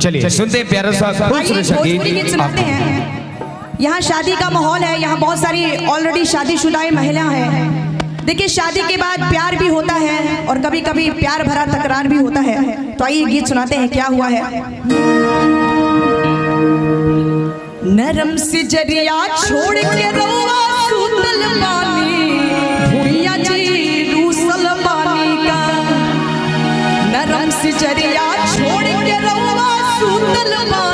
चलिए सुनते प्यारा सा खूबसूरत गीत सुनाते हैं। यहाँ शादी का माहौल है, यहाँ बहुत सारी ऑलरेडी शादीशुदा महिला हैं। देखिए शादी के बाद प्यार भी होता है और कभी कभी प्यार भरा तकरार भी होता है। तो आइए गीत सुनाते हैं क्या हुआ है। नरम से जरिया छोड़ के रौआ सूतल बानी, भूया जी रूसल बानी का। नरम से जरिया छोड़ के रौआ सूतल बानी,